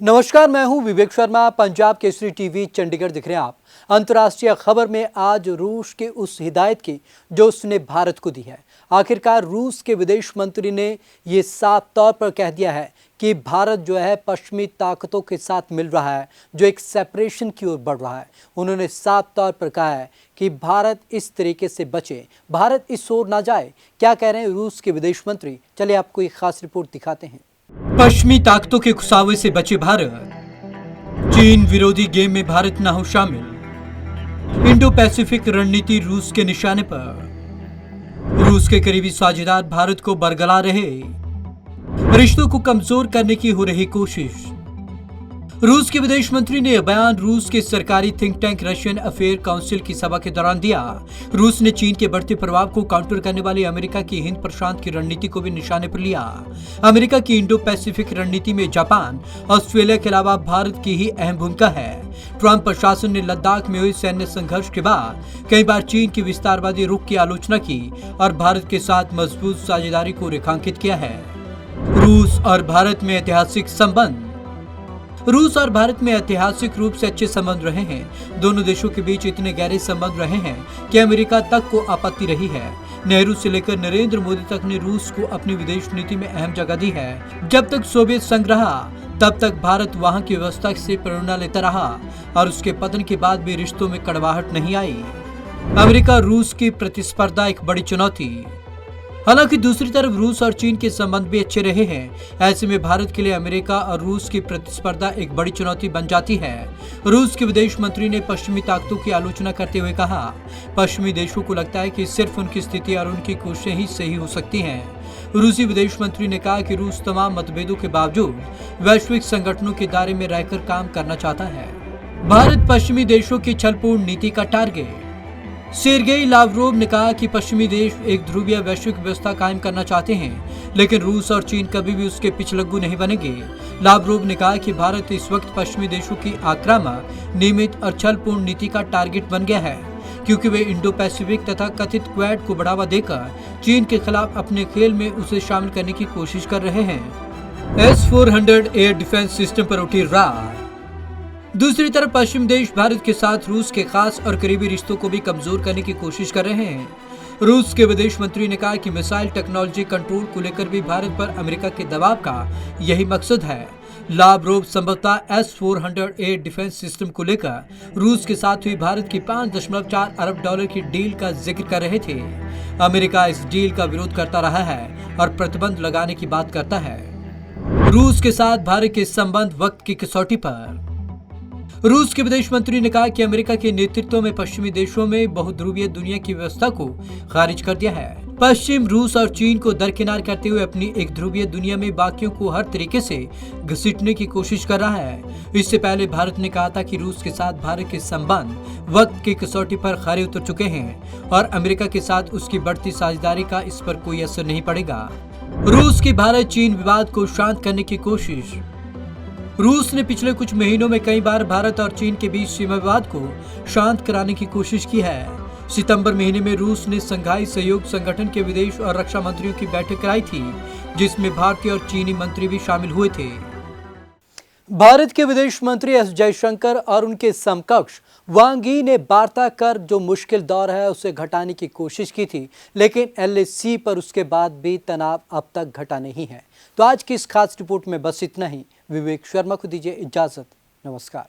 नमस्कार, मैं हूं विवेक शर्मा। पंजाब केसरी टीवी चंडीगढ़ दिख रहे हैं आप। अंतर्राष्ट्रीय खबर में आज रूस के उस हिदायत की जो उसने भारत को दी है। आखिरकार रूस के विदेश मंत्री ने ये साफ तौर पर कह दिया है कि भारत जो है पश्चिमी ताकतों के साथ मिल रहा है, जो एक सेपरेशन की ओर बढ़ रहा है। उन्होंने साफ तौर पर कहा है कि भारत इस तरीके से बचे, भारत इस ओर ना जाए। क्या कह रहे हैं रूस के विदेश मंत्री, चलिए आपको एक खास रिपोर्ट दिखाते हैं। पश्चिमी ताकतों के खुसावे से बचे भारत, चीन विरोधी गेम में भारत न हो शामिल, इंडो पैसिफिक रणनीति रूस के निशाने पर, रूस के करीबी साझेदार भारत को बरगला रहे, रिश्तों को कमजोर करने की हो रही कोशिश। रूस के विदेश मंत्री ने यह बयान रूस के सरकारी think tank Russian affair council की सभा के दौरान दिया। रूस ने चीन के बढ़ते प्रभाव को काउंटर करने वाली अमेरिका की हिंद प्रशांत की रणनीति को भी निशाने पर लिया। अमेरिका की इंडो पैसिफिक रणनीति में जापान, ऑस्ट्रेलिया के अलावा भारत की ही अहम भूमिका है। ट्रंप प्रशासन ने लद्दाख में हुए सैन्य संघर्ष के बाद कई बार चीन की विस्तारवादी रुख की आलोचना की और भारत के साथ मजबूत साझेदारी को रेखांकित किया है। रूस और भारत में ऐतिहासिक संबंध। रूस और भारत में ऐतिहासिक रूप से अच्छे संबंध रहे हैं। दोनों देशों के बीच इतने गहरे संबंध रहे हैं कि अमेरिका तक को आपत्ति रही है। नेहरू से लेकर नरेंद्र मोदी तक ने रूस को अपनी विदेश नीति में अहम जगह दी है। जब तक सोवियत संघ रहा तब तक भारत वहां की व्यवस्था से प्रेरणा लेता रहा और उसके पतन के बाद भी रिश्तों में कड़वाहट नहीं आई। अमेरिका रूस की प्रतिस्पर्धा एक बड़ी चुनौती। हालांकि दूसरी तरफ रूस और चीन के संबंध भी अच्छे रहे हैं। ऐसे में भारत के लिए अमेरिका और रूस की प्रतिस्पर्धा एक बड़ी चुनौती बन जाती है। रूस के विदेश मंत्री ने पश्चिमी ताकतों की आलोचना करते हुए कहा, पश्चिमी देशों को लगता है कि सिर्फ उनकी स्थिति और उनकी कोशिशें ही सही हो सकती हैं। रूसी विदेश मंत्री ने कहा कि रूस तमाम मतभेदों के बावजूद वैश्विक संगठनों के दायरे में रहकर काम करना चाहता है। भारत पश्चिमी देशों की छलपूर्ण नीति का टारगेट। सेर्गेई लावरोव ने कहा कि पश्चिमी देश एक ध्रुवीय वैश्विक व्यवस्था कायम करना चाहते हैं, लेकिन रूस और चीन कभी भी उसके पिछलग्गू नहीं बनेंगे। लावरोव ने कहा कि भारत इस वक्त पश्चिमी देशों की आक्रामक, नियमित और छलपूर्ण नीति का टारगेट बन गया है, क्योंकि वे इंडो पैसिफिक तथा कथित क्वाड को बढ़ावा देकर चीन के खिलाफ अपने खेल में उसे शामिल करने की कोशिश कर रहे हैं। S-400 एयर डिफेंस सिस्टम पर उठी रार। दूसरी तरफ पश्चिम देश भारत के साथ रूस के खास और करीबी रिश्तों को भी कमजोर करने की कोशिश कर रहे हैं। रूस के विदेश मंत्री ने कहा कि मिसाइल टेक्नोलॉजी कंट्रोल को लेकर भी भारत पर अमेरिका के दबाव का यही मकसद है। लावरोव संभवतः S-400 एयर डिफेंस सिस्टम को लेकर रूस के साथ हुई भारत की $5.4 अरब की डील का जिक्र कर रहे थे। अमेरिका इस डील का विरोध करता रहा है और प्रतिबंध लगाने की बात करता है। रूस के साथ भारत के संबंध वक्त की कसौटी पर। रूस के विदेश मंत्री ने कहा कि अमेरिका के नेतृत्व में पश्चिमी देशों में बहुध्रुवीय दुनिया की व्यवस्था को खारिज कर दिया है। पश्चिम रूस और चीन को दरकिनार करते हुए अपनी एक ध्रुवीय दुनिया में बाकियों को हर तरीके से घसीटने की कोशिश कर रहा है। इससे पहले भारत ने कहा था कि रूस के साथ भारत के संबंध वक्त की कसौटी पर खरे उतर चुके हैं और अमेरिका के साथ उसकी बढ़ती साझेदारी का इस पर कोई असर नहीं पड़ेगा। रूस की भारत चीन विवाद को शांत करने की कोशिश। रूस ने पिछले कुछ महीनों में कई बार भारत और चीन के बीच सीमा विवाद को शांत कराने की कोशिश की है। सितंबर महीने में रूस ने संघाई सहयोग संगठन के विदेश और रक्षा मंत्रियों की बैठक कराई थी, जिसमें भारतीय और चीनी मंत्री भी शामिल हुए थे। भारत के विदेश मंत्री एस जयशंकर और उनके समकक्ष वांग यी ने वार्ता कर जो मुश्किल दौर है उसे घटाने की कोशिश की थी, लेकिन LAC पर उसके बाद भी तनाव अब तक घटा नहीं है। तो आज की इस खास रिपोर्ट में बस इतना ही। विवेक शर्मा को दीजिए इजाजत। नमस्कार।